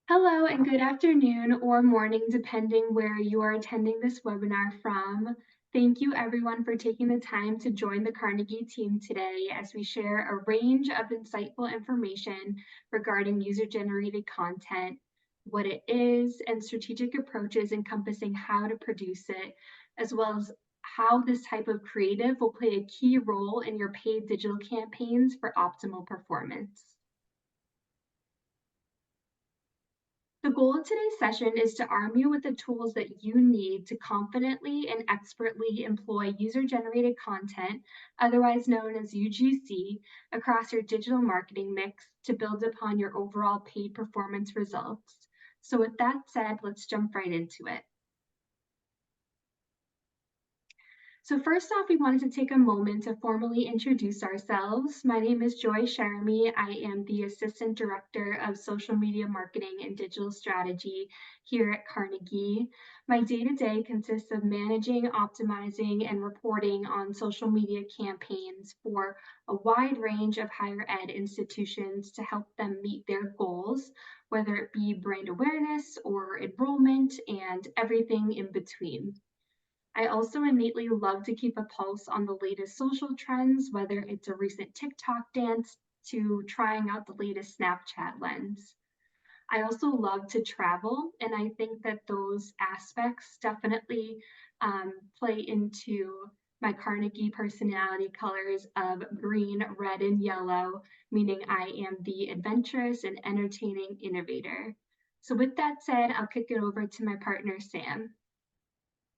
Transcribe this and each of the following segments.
Hello and good afternoon or morning, depending where you are attending this webinar from. Thank you everyone for taking the time to join the Carnegie team today as we share a range of insightful information regarding user-generated content, what it is, and strategic approaches encompassing how to produce it, as well as how this type of creative will play a key role in your paid digital campaigns for optimal performance. The goal of today's session is to arm you with the tools that you need to confidently and expertly employ user-generated content, otherwise known as UGC, across your digital marketing mix to build upon your overall paid performance results. So with that said, let's jump right into it. So first off, we wanted to take a moment to formally introduce ourselves. My name is Joy Sharami. I am the Assistant Director of Social Media Marketing and Digital Strategy here at Carnegie. My day-to-day consists of managing, optimizing, and reporting on social media campaigns for a wide range of higher ed institutions to help them meet their goals, whether it be brand awareness or enrollment and everything in between. I also innately love to keep a pulse on the latest social trends, whether it's a recent TikTok dance to trying out the latest Snapchat lens. I also love to travel, and I think that those aspects definitely play into my Carnegie personality colors of green, red, and yellow, meaning I am the adventurous and entertaining innovator. So, with that said, I'll kick it over to my partner, Sam.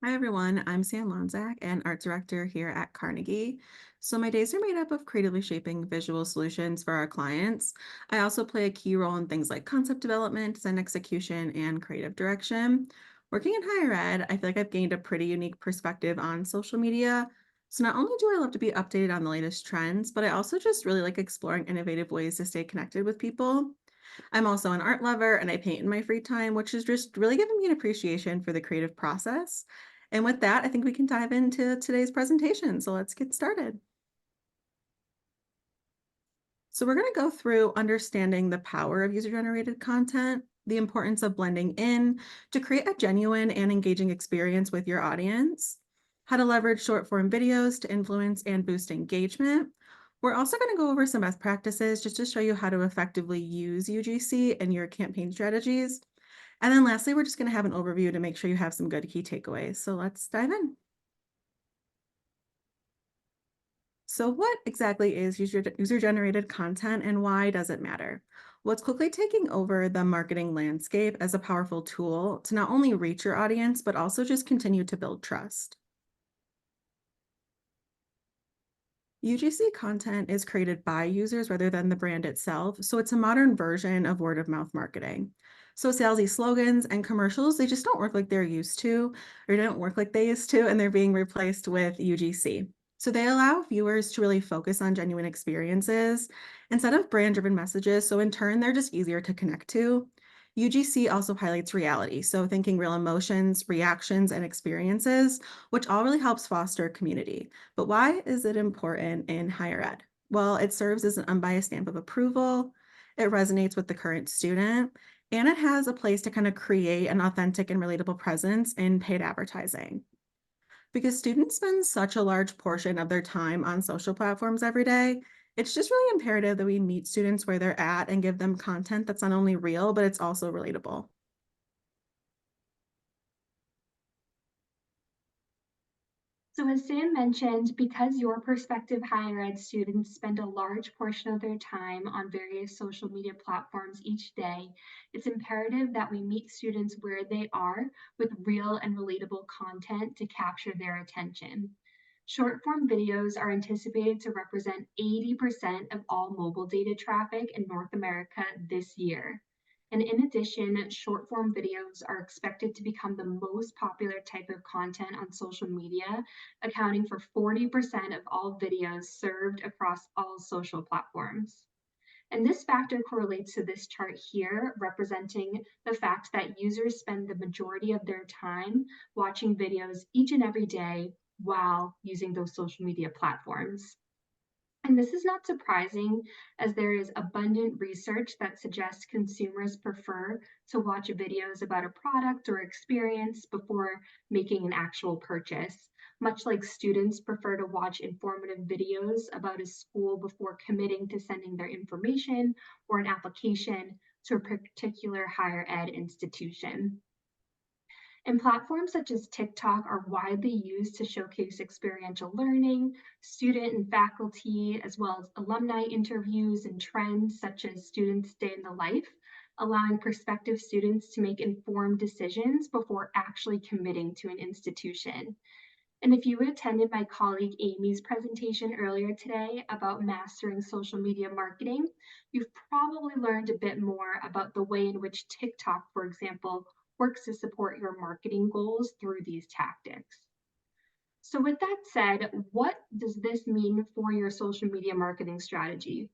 Hi everyone, I'm Sam Lonzak and art director here at Carnegie. So my days are made up of creatively shaping visual solutions for our clients. I also play a key role in things like concept development, design execution, and creative direction. Working in higher ed, I feel like I've gained a pretty unique perspective on social media. So not only do I love to be updated on the latest trends, but I also just really like exploring innovative ways to stay connected with people. I'm also an art lover and I paint in my free time, which is just really giving me an appreciation for the creative process. And with that, I think we can dive into today's presentation. So let's get started. So we're going to go through understanding the power of user-generated content, the importance of blending in to create a genuine and engaging experience with your audience, how to leverage short-form videos to influence and boost engagement. We're also going to go over some best practices just to show you how to effectively use UGC in your campaign strategies. And then lastly, we're just going to have an overview to make sure you have some good key takeaways. So let's dive in. So what exactly is user-generated content and why does it matter? Well, it's quickly taking over the marketing landscape as a powerful tool to not only reach your audience, but also just continue to build trust. UGC content is created by users rather than the brand itself, so it's a modern version of word of mouth marketing. So salesy slogans and commercials, they just don't work like they're used to, or don't work like they used to, and they're being replaced with UGC. So they allow viewers to really focus on genuine experiences instead of brand-driven messages, so in turn, they're just easier to connect to. UGC also highlights reality, so thinking real emotions, reactions, and experiences, which all really helps foster community. But why is it important in higher ed? Well, it serves as an unbiased stamp of approval, it resonates with the current student, and it has a place to kind of create an authentic and relatable presence in paid advertising. Because students spend such a large portion of their time on social platforms every day, it's just really imperative that we meet students where they're at and give them content that's not only real, but it's also relatable. So as Sam mentioned, because your prospective higher ed students spend a large portion of their time on various social media platforms each day, it's imperative that we meet students where they are with real and relatable content to capture their attention. Short form videos are anticipated to represent 80% of all mobile data traffic in North America this year. And in addition, short form videos are expected to become the most popular type of content on social media, accounting for 40% of all videos served across all social platforms. And this factor correlates to this chart here, representing the fact that users spend the majority of their time watching videos each and every day while using those social media platforms. And this is not surprising, as there is abundant research that suggests consumers prefer to watch videos about a product or experience before making an actual purchase, much like students prefer to watch informative videos about a school before committing to sending their information or an application to a particular higher ed institution. And platforms such as TikTok are widely used to showcase experiential learning, student and faculty, as well as alumni interviews and trends such as students' day in the life, allowing prospective students to make informed decisions before actually committing to an institution. And if you attended my colleague Amy's presentation earlier today about mastering social media marketing, you've probably learned a bit more about the way in which TikTok, for example, works to support your marketing goals through these tactics. So, with that said, what does this mean for your social media marketing strategy?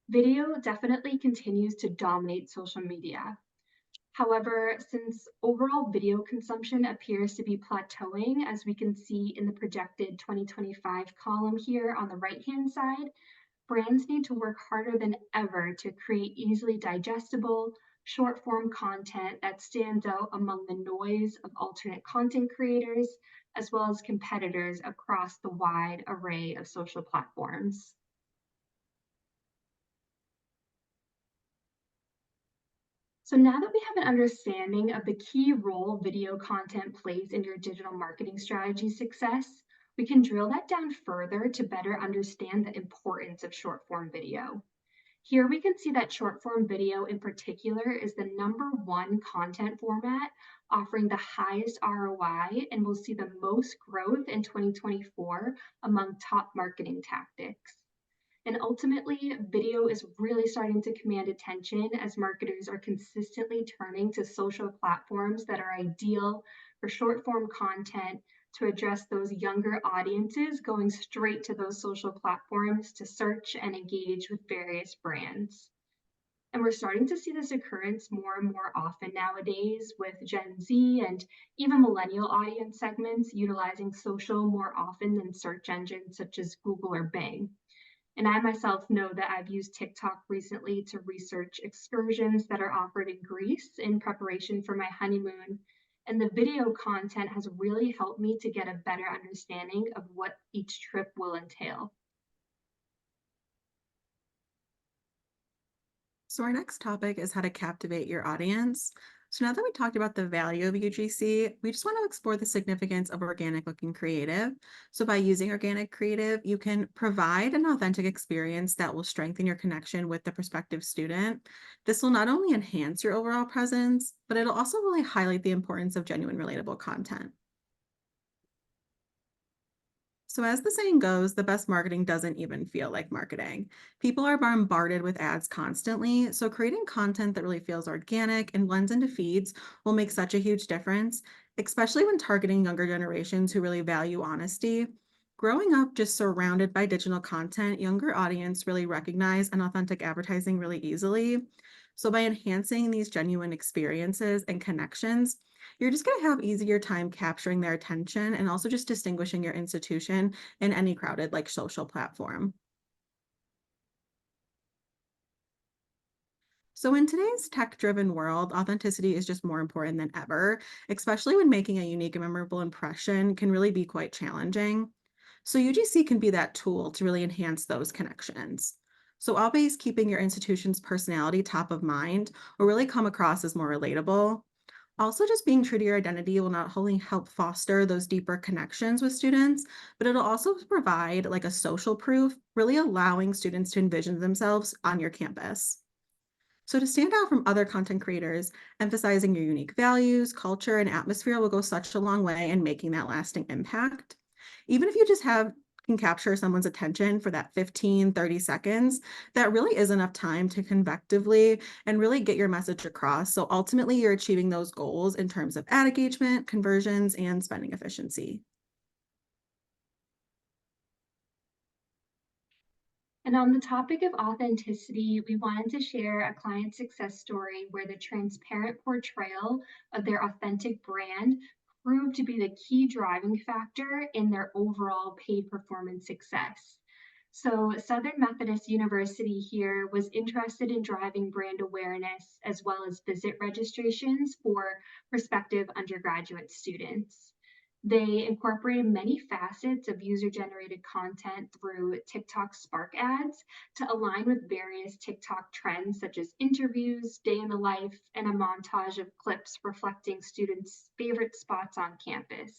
Video definitely continues to dominate social media. However, since overall video consumption appears to be plateauing, as we can see in the projected 2025 column here on the right-hand side, brands need to work harder than ever to create easily digestible, short form content that stands out among the noise of alternate content creators, as well as competitors across the wide array of social platforms. So now that we have an understanding of the key role video content plays in your digital marketing strategy success, we can drill that down further to better understand the importance of short form video. Here we can see that short form video in particular is the number one content format offering the highest ROI and will see the most growth in 2024 among top marketing tactics. And ultimately, video is really starting to command attention as marketers are consistently turning to social platforms that are ideal for short form content to address those younger audiences going straight to those social platforms to search and engage with various brands. And we're starting to see this occurrence more and more often nowadays with Gen Z and even millennial audience segments utilizing social more often than search engines such as Google or Bing. And I myself know that I've used TikTok recently to research excursions that are offered in Greece in preparation for my honeymoon. And the video content has really helped me to get a better understanding of what each trip will entail. So, our next topic is how to captivate your audience. So, now that we talked about the value of UGC, we just want to explore the significance of organic looking creative. So, by using organic creative, you can provide an authentic experience that will strengthen your connection with the prospective student. This will not only enhance your overall presence, but it'll also really highlight the importance of genuine, relatable content. So, as the saying goes, the best marketing doesn't even feel like marketing. People are bombarded with ads constantly. So, creating content that really feels organic and blends into feeds will make such a huge difference, especially when targeting younger generations who really value honesty. Growing up just surrounded by digital content, younger audience really recognize an authentic advertising really easily. So, by enhancing these genuine experiences and connections, you're just going to have easier time capturing their attention and also just distinguishing your institution in any crowded like social platform. So in today's tech-driven world, authenticity is just more important than ever, especially when making a unique and memorable impression can really be quite challenging. So UGC can be that tool to really enhance those connections. So always keeping your institution's personality top of mind will really come across as more relatable. Also, just being true to your identity will not only help foster those deeper connections with students, but it'll also provide like a social proof, really allowing students to envision themselves on your campus. So, to stand out from other content creators, emphasizing your unique values, culture, and atmosphere will go such a long way in making that lasting impact. Even if you just have can capture someone's attention for that 15, 30 seconds, that really is enough time to convectively and really get your message across. So ultimately, you're achieving those goals in terms of ad engagement, conversions, and spending efficiency. And on the topic of authenticity, we wanted to share a client success story where the transparent portrayal of their authentic brand proved to be the key driving factor in their overall paid performance success. So, Southern Methodist University here was interested in driving brand awareness as well as visit registrations for prospective undergraduate students. They incorporated many facets of user generated content through TikTok Spark ads to align with various TikTok trends such as interviews, day in the life, and a montage of clips reflecting students' favorite spots on campus.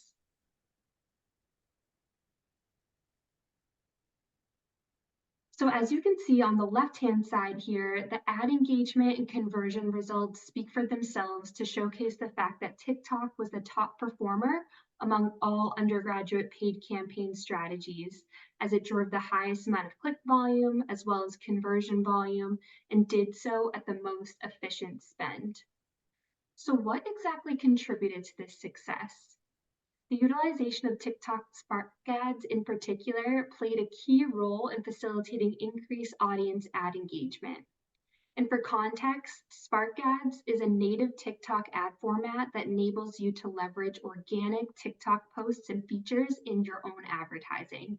So as you can see on the left-hand side here, the ad engagement and conversion results speak for themselves to showcase the fact that TikTok was the top performer among all undergraduate paid campaign strategies, as it drove the highest amount of click volume as well as conversion volume and did so at the most efficient spend. So what exactly contributed to this success? The utilization of TikTok Spark ads in particular played a key role in facilitating increased audience ad engagement. And for context, Spark ads is a native TikTok ad format that enables you to leverage organic TikTok posts and features in your own advertising.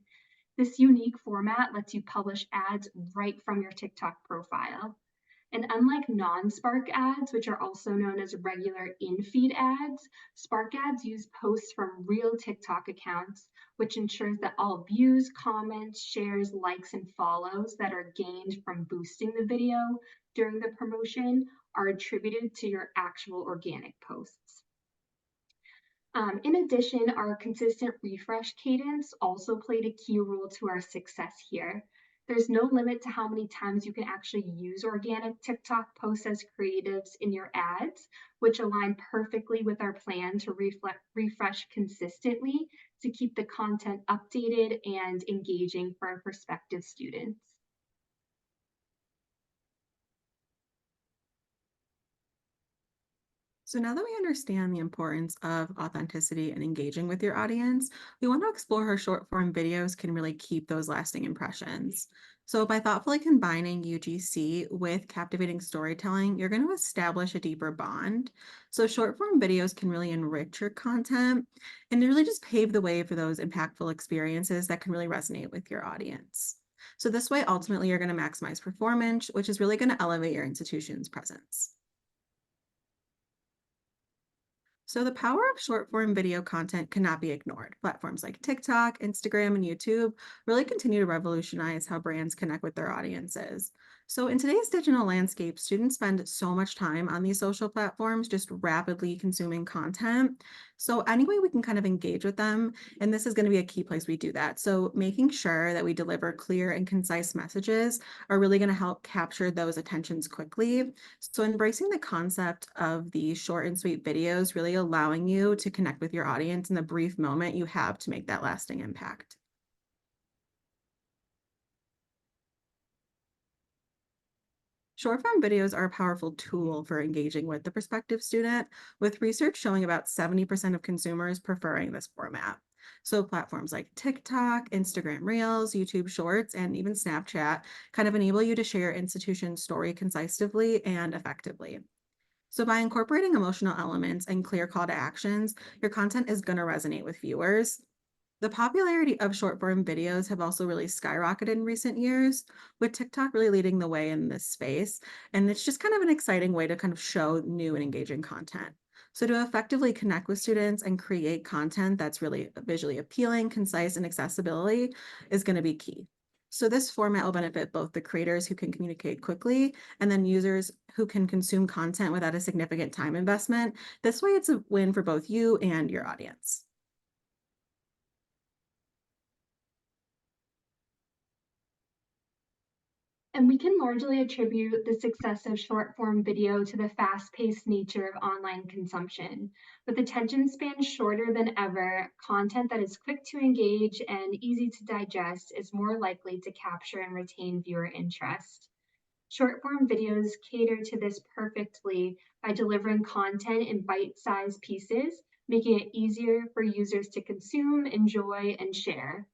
This unique format lets you publish ads right from your TikTok profile. And unlike non-Spark ads, which are also known as regular in-feed ads, Spark ads use posts from real TikTok accounts, which ensures that all views, comments, shares, likes, and follows that are gained from boosting the video during the promotion are attributed to your actual organic posts. In addition, our consistent refresh cadence also played a key role to our success here. There's no limit to how many times you can actually use organic TikTok posts as creatives in your ads, which align perfectly with our plan to refresh consistently to keep the content updated and engaging for our prospective students. So now that we understand the importance of authenticity and engaging with your audience, we want to explore how short form videos can really keep those lasting impressions. So by thoughtfully combining UGC with captivating storytelling, you're going to establish a deeper bond. So short form videos can really enrich your content and they really just pave the way for those impactful experiences that can really resonate with your audience. So this way, ultimately, you're going to maximize performance, which is really going to elevate your institution's presence. So, the power of short form video content cannot be ignored. Platforms like TikTok, Instagram, and YouTube really continue to revolutionize how brands connect with their audiences. So, in today's digital landscape, students spend so much time on these social platforms just rapidly consuming content. So, any way we can kind of engage with them, and this is going to be a key place we do that. So, making sure that we deliver clear and concise messages are really going to help capture those attentions quickly. So embracing the concept of the short and sweet videos, really allowing you to connect with your audience in the brief moment you have to make that lasting impact. Short form videos are a powerful tool for engaging with the prospective student, with research showing about 70% of consumers preferring this format. So platforms like TikTok, Instagram Reels, YouTube Shorts, and even Snapchat kind of enable you to share your institution's story concisely and effectively. So by incorporating emotional elements and clear call to actions, your content is going to resonate with viewers. The popularity of short form videos have also really skyrocketed in recent years, with TikTok really leading the way in this space. And it's just kind of an exciting way to kind of show new and engaging content. So to effectively connect with students and create content that's really visually appealing, concise, and accessibility is going to be key. So this format will benefit both the creators who can communicate quickly and then users who can consume content without a significant time investment. This way it's a win for both you and your audience. And we can largely attribute the success of short form video to the fast paced nature of online consumption. With attention spans shorter than ever, content that is quick to engage and easy to digest is more likely to capture and retain viewer interest. Short form videos cater to this perfectly by delivering content in bite sized pieces, making it easier for users to consume, enjoy, and share.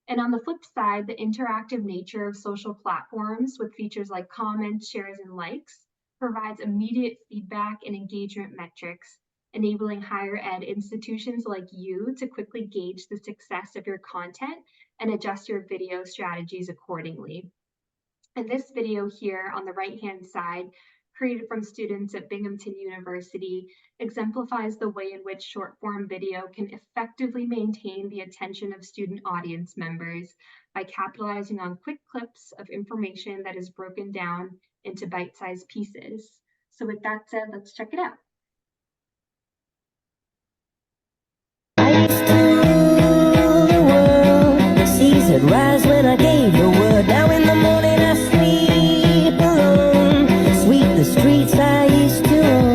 And on the flip side, the interactive nature of social platforms with features like comments, shares, and likes provides immediate feedback and engagement metrics, enabling higher ed institutions like you to quickly gauge the success of your content and adjust your video strategies accordingly. And this video here on the right-hand side, created from students at Binghamton University, exemplifies the way in which short-form video can effectively maintain the attention of student audience members by capitalizing on quick clips of information that is broken down into bite-sized pieces. So with that said, let's check it out. The seas had rise when I gave the word. Now in the morning I sleep alone. Sweep the streets I used to own.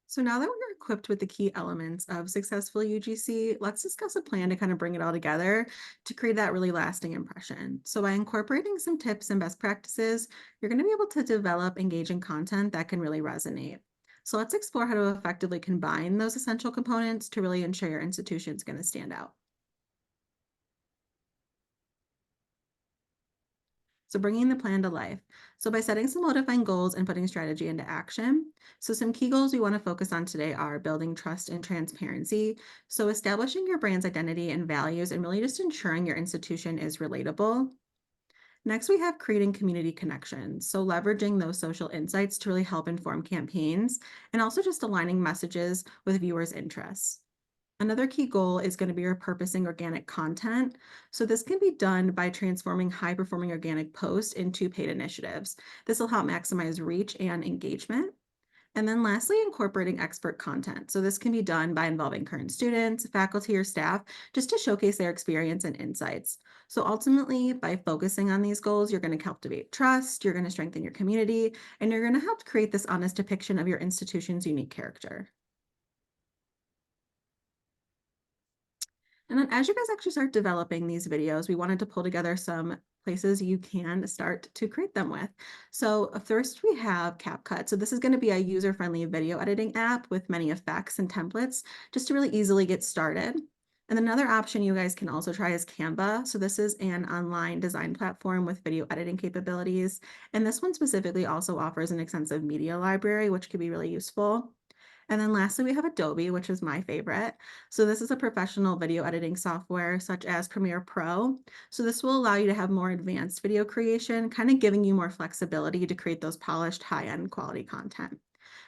So now that we're equipped with the key elements of successful UGC, let's discuss a plan to kind of bring it all together to create that really lasting impression. So by incorporating some tips and best practices, you're going to be able to develop engaging content that can really resonate. So let's explore how to effectively combine those essential components to really ensure your institution is going to stand out. So bringing the plan to life. So by setting some well-defined goals and putting strategy into action. So some key goals we want to focus on today are building trust and transparency. So establishing your brand's identity and values and really just ensuring your institution is relatable. Next, we have creating community connections. So leveraging those social insights to really help inform campaigns and also just aligning messages with viewers' interests. Another key goal is going to be repurposing organic content. So this can be done by transforming high-performing organic posts into paid initiatives. This will help maximize reach and engagement. And then lastly, incorporating expert content. So this can be done by involving current students, faculty, or staff, just to showcase their experience and insights. So ultimately, by focusing on these goals, you're going to cultivate trust, you're going to strengthen your community, and you're going to help create this honest depiction of your institution's unique character. And then as you guys actually start developing these videos, we wanted to pull together some places you can start to create them with. So first we have CapCut. So this is going to be a user-friendly video editing app with many effects and templates just to really easily get started. And another option you guys can also try is Canva. So this is an online design platform with video editing capabilities. And this one specifically also offers an extensive media library, which could be really useful. And then lastly, we have Adobe, which is my favorite. So this is a professional video editing software such as Premiere Pro. So this will allow you to have more advanced video creation, kind of giving you more flexibility to create those polished high-end quality content.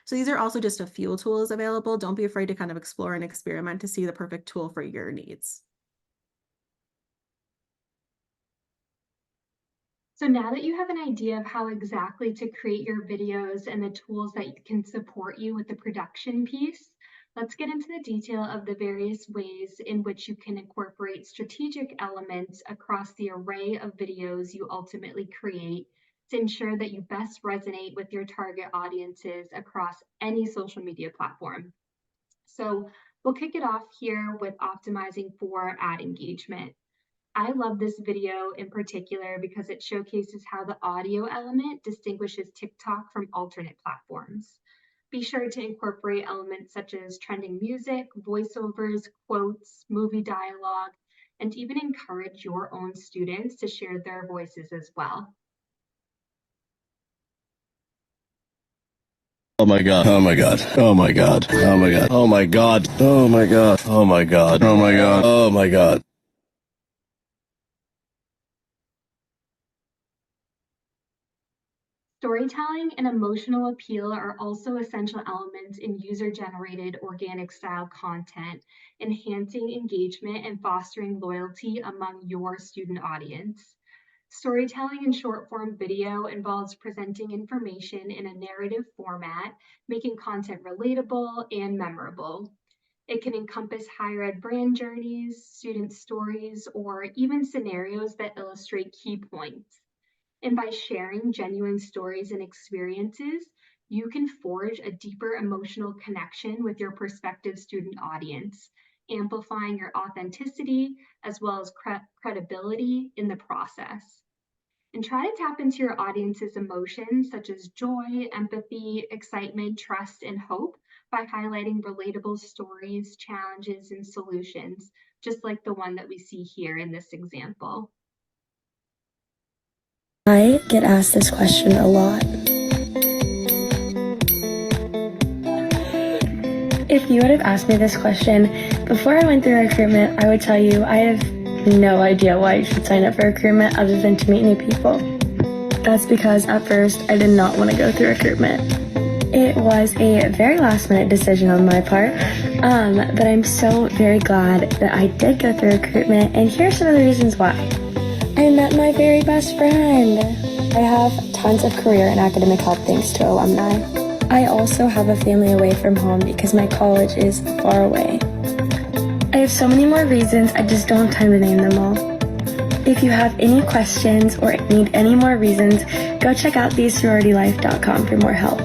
So these are also just a few tools available. Don't be afraid to kind of explore and experiment to see the perfect tool for your needs. So now that you have an idea of how exactly to create your videos and the tools that can support you with the production piece, let's get into the detail of the various ways in which you can incorporate strategic elements across the array of videos you ultimately create to ensure that you best resonate with your target audiences across any social media platform. So we'll kick it off here with optimizing for ad engagement. I love this video in particular because it showcases how the audio element distinguishes TikTok from alternate platforms. Be sure to incorporate elements such as trending music, voiceovers, quotes, movie dialogue, and even encourage your own students to share their voices as well. Oh my god. Oh my god. Oh my god. Oh my god. Oh my god. Oh my god. Oh my god. Oh my god. Oh my god. Storytelling and emotional appeal are also essential elements in user-generated organic style content, enhancing engagement and fostering loyalty among your student audience. Storytelling in short form video involves presenting information in a narrative format, making content relatable and memorable. It can encompass higher ed brand journeys, student stories, or even scenarios that illustrate key points. And by sharing genuine stories and experiences, you can forge a deeper emotional connection with your prospective student audience, amplifying your authenticity as well as credibility in the process. And try to tap into your audience's emotions, such as joy, empathy, excitement, trust, and hope, by highlighting relatable stories, challenges, and solutions, just like the one that we see here in this example. I get asked this question a lot. If you would have asked me this question before I went through recruitment, I would tell you I have no idea why you should sign up for recruitment other than to meet new people. That's because at first I did not want to go through recruitment. It was a very last minute decision on my part, but I'm so very glad that I did go through recruitment, and here's some of the reasons why. I met my very best friend. I have tons of career and academic help thanks to alumni. I also have a family away from home because my college is far away. I have so many more reasons, I just don't have time to name them all. If you have any questions or need any more reasons, go check out thesororitylife.com for more help.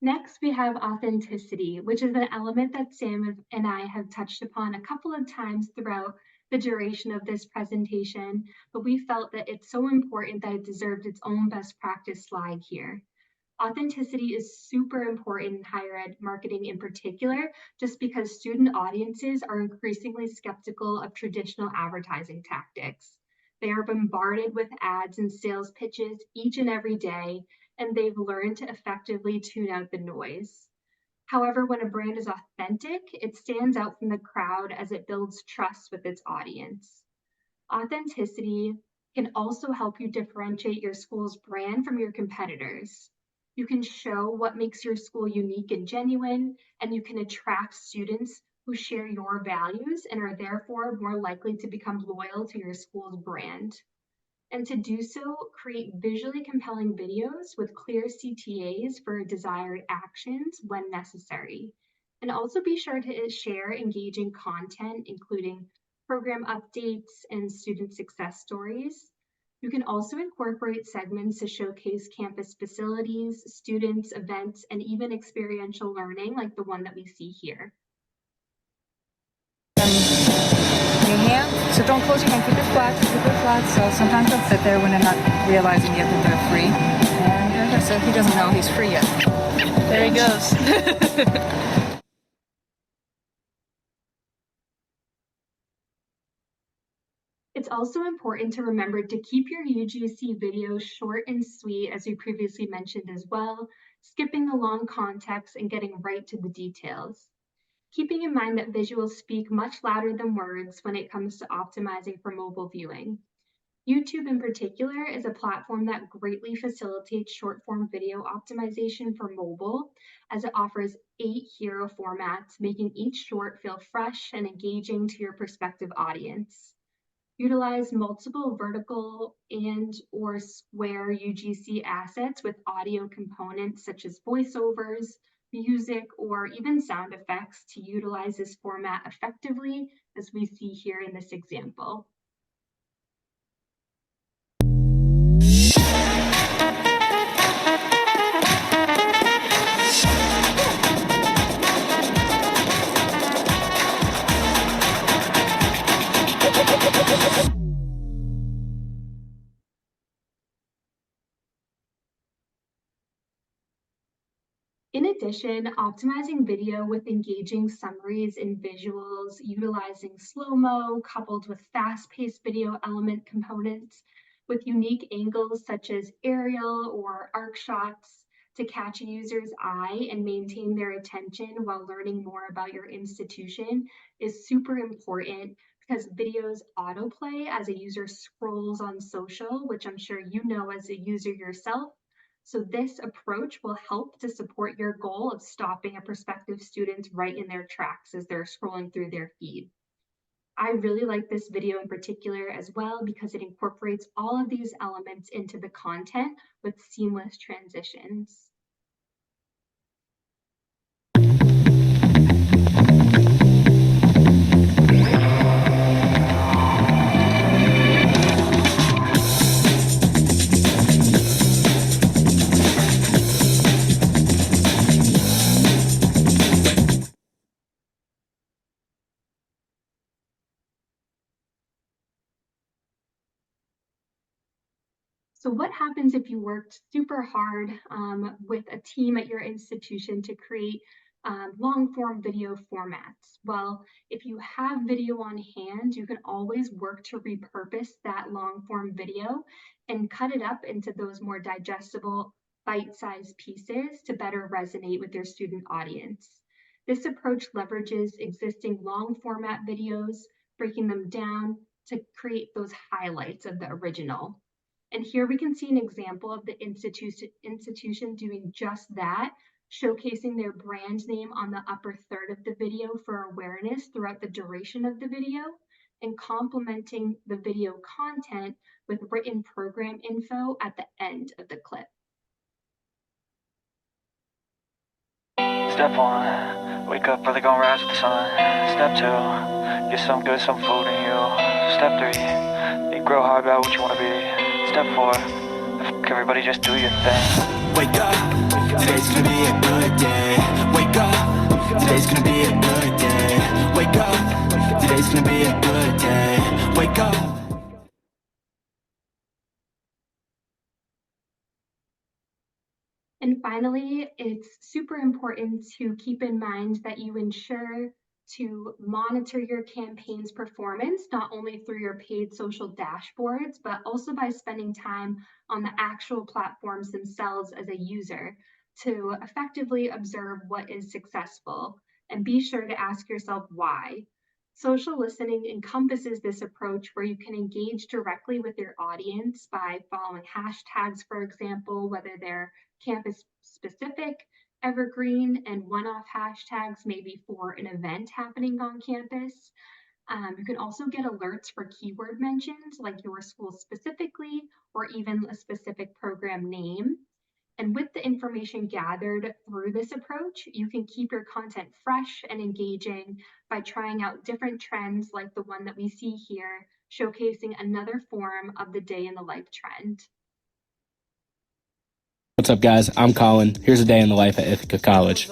Next, we have authenticity, which is an element that Sam and I have touched upon a couple of times throughout the duration of this presentation, but we felt that it's so important that it deserved its own best practice slide here. Authenticity is super important in higher ed marketing in particular, just because student audiences are increasingly skeptical of traditional advertising tactics. They are bombarded with ads and sales pitches each and every day, and they've learned to effectively tune out the noise. However, when a brand is authentic, it stands out from the crowd as it builds trust with its audience. Authenticity can also help you differentiate your school's brand from your competitors. You can show what makes your school unique and genuine, and you can attract students who share your values and are therefore more likely to become loyal to your school's brand. And to do so, create visually compelling videos with clear CTAs for desired actions when necessary. And also be sure to share engaging content, including program updates and student success stories. You can also incorporate segments to showcase campus facilities, students, events, and even experiential learning like the one that we see here. Your hand, so don't close your hand, keep it flat, so sometimes they'll sit there when they're not realizing yet that they're free. And there you go. So he doesn't know he's free yet. There he goes. It's also important to remember to keep your UGC videos short and sweet, as we previously mentioned as well, skipping the long context and getting right to the details. Keeping in mind that visuals speak much louder than words when it comes to optimizing for mobile viewing. YouTube in particular is a platform that greatly facilitates short form video optimization for mobile, as it offers 8 hero formats, making each short feel fresh and engaging to your prospective audience. Utilize multiple vertical and or square UGC assets with audio components such as voiceovers, music, or even sound effects to utilize this format effectively, as we see here in this example. In addition, optimizing video with engaging summaries and visuals, utilizing slow-mo coupled with fast-paced video element components with unique angles such as aerial or arc shots to catch a user's eye and maintain their attention while learning more about your institution is super important, because videos autoplay as a user scrolls on social, which I'm sure you know as a user yourself. So this approach will help to support your goal of stopping a prospective student right in their tracks as they're scrolling through their feed. I really like this video in particular as well because it incorporates all of these elements into the content with seamless transitions. So what happens if you worked super hard with a team at your institution to create long form video formats? Well, if you have video on hand, you can always work to repurpose that long form video and cut it up into those more digestible bite-sized pieces to better resonate with your student audience. This approach leverages existing long format videos, breaking them down to create those highlights of the original. And here we can see an example of the institution doing just that, showcasing their brand name on the upper third of the video for awareness throughout the duration of the video, and complementing the video content with written program info at the end of the clip. Step one, wake up early, gonna rise with the sun. Step two, get some good, some food in you. Step three, think real hard about what you wanna be. Step four, fuck everybody, just do your thing. Wake up, today's gonna be a good day. Wake up, today's gonna be a good day. Wake up, today's gonna be a good day. Wake up. And finally, it's super important to keep in mind that you ensure to monitor your campaign's performance, not only through your paid social dashboards, but also by spending time on the actual platforms themselves as a user to effectively observe what is successful. And be sure to ask yourself why. Social listening encompasses this approach where you can engage directly with your audience by following hashtags, for example, whether they're campus specific, evergreen, and one-off hashtags maybe for an event happening on campus. You can also get alerts for keyword mentions like your school specifically or even a specific program name. And with the information gathered through this approach, you can keep your content fresh and engaging by trying out different trends like the one that we see here, showcasing another form of the day in the life trend. What's up, guys? I'm Colin. Here's a day in the life at Ithaca College.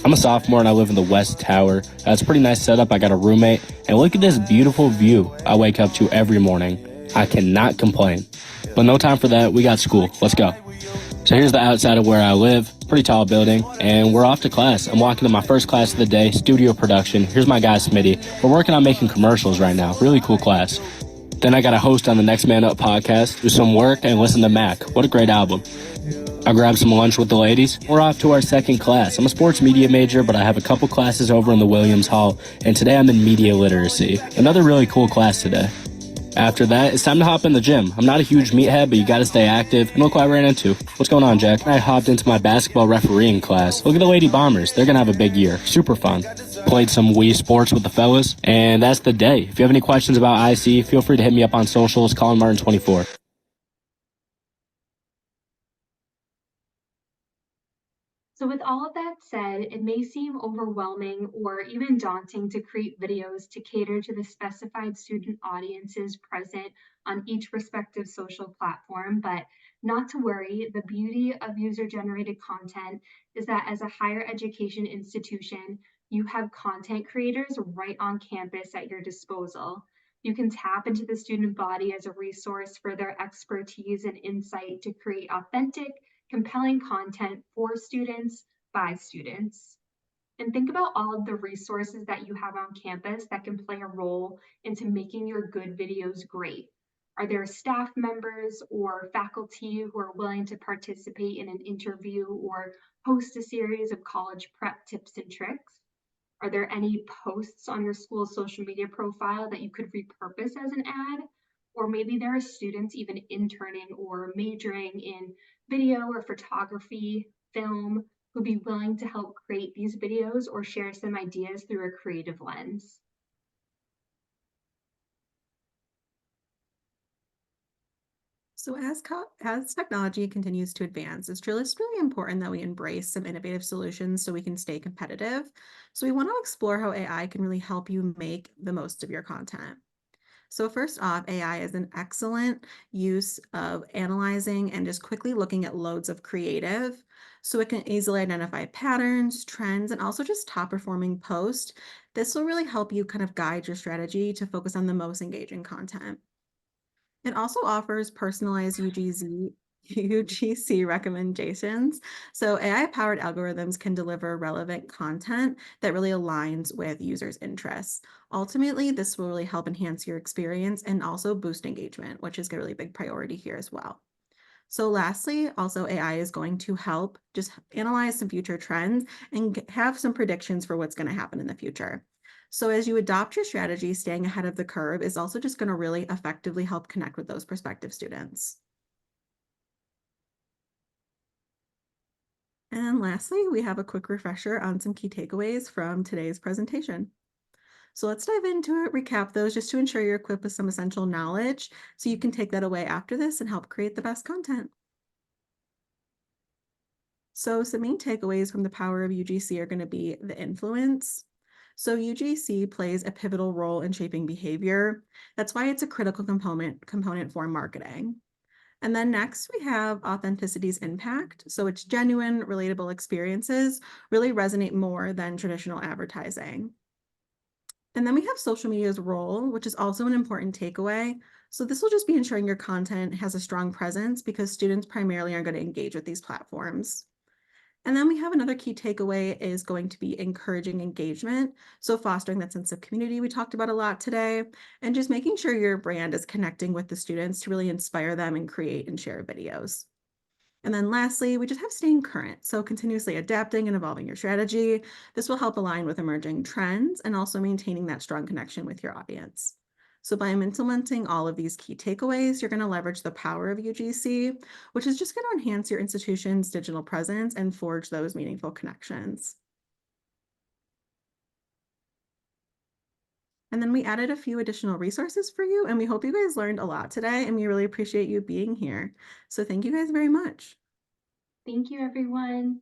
I'm a sophomore and I live in the West Tower. It's a pretty nice setup. I got a roommate, and look at this beautiful view I wake up to every morning. I cannot complain. But no time for that. We got school. Let's go. So here's the outside of where I live. Pretty tall building, and we're off to class. I'm walking to my first class of the day, studio production. Here's my guy, Smitty. We're working on making commercials right now. Really cool class. Then I got a host on the Next Man Up podcast, do some work, and listen to Mac. What a great album. I grabbed some lunch with the ladies. We're off to our second class. I'm a sports media major, but I have a couple classes over in the Williams Hall, and today I'm in media literacy. Another really cool class today. After that, it's time to hop in the gym. I'm not a huge meathead, but you gotta stay active. And look what I ran into. What's going on, Jack? I hopped into my basketball refereeing class. Look at the Lady Bombers. They're gonna have a big year. Super fun. Played some Wii Sports with the fellas, and that's the day. If you have any questions about IC, feel free to hit me up on socials. Colin Martin 24. So with all of that said, it may seem overwhelming or even daunting to create videos to cater to the specified student audiences present on each respective social platform, but not to worry, the beauty of user-generated content is that as a higher education institution, you have content creators right on campus at your disposal. You can tap into the student body as a resource for their expertise and insight to create authentic, compelling content for students by students. And think about all of the resources that you have on campus that can play a role into making your good videos great. Are there staff members or faculty who are willing to participate in an interview or host a series of college prep tips and tricks? Are there any posts on your school's social media profile that you could repurpose as an ad? Or maybe there are students even interning or majoring in video or photography, film, who'd be willing to help create these videos or share some ideas through a creative lens. So as technology continues to advance, it's really important that we embrace some innovative solutions so we can stay competitive. So we want to explore how AI can really help you make the most of your content. So first off, AI is an excellent use of analyzing and just quickly looking at loads of creative. So it can easily identify patterns, trends, and also just top performing posts. This will really help you kind of guide your strategy to focus on the most engaging content. It also offers personalized UGC recommendations. So AI-powered algorithms can deliver relevant content that really aligns with users' interests. Ultimately, this will really help enhance your experience and also boost engagement, which is a really big priority here as well. So lastly, also AI is going to help just analyze some future trends and have some predictions for what's going to happen in the future. So as you adopt your strategy, staying ahead of the curve is also just going to really effectively help connect with those prospective students. And lastly, we have a quick refresher on some key takeaways from today's presentation. So let's dive into it, recap those just to ensure you're equipped with some essential knowledge so you can take that away after this and help create the best content. So some main takeaways from the power of UGC are going to be the influence. So UGC plays a pivotal role in shaping behavior. That's why it's a critical component for marketing. And then next we have authenticity's impact. So it's genuine, relatable experiences really resonate more than traditional advertising. And then we have social media's role, which is also an important takeaway. So this will just be ensuring your content has a strong presence because students primarily are going to engage with these platforms. And then we have another key takeaway is going to be encouraging engagement. So fostering that sense of community we talked about a lot today, and just making sure your brand is connecting with the students to really inspire them and create and share videos. And then lastly, we just have staying current. So continuously adapting and evolving your strategy. This will help align with emerging trends and also maintaining that strong connection with your audience. So by implementing all of these key takeaways, you're going to leverage the power of UGC, which is just going to enhance your institution's digital presence and forge those meaningful connections. And then we added a few additional resources for you, and we hope you guys learned a lot today, and we really appreciate you being here. So thank you guys very much. Thank you, everyone.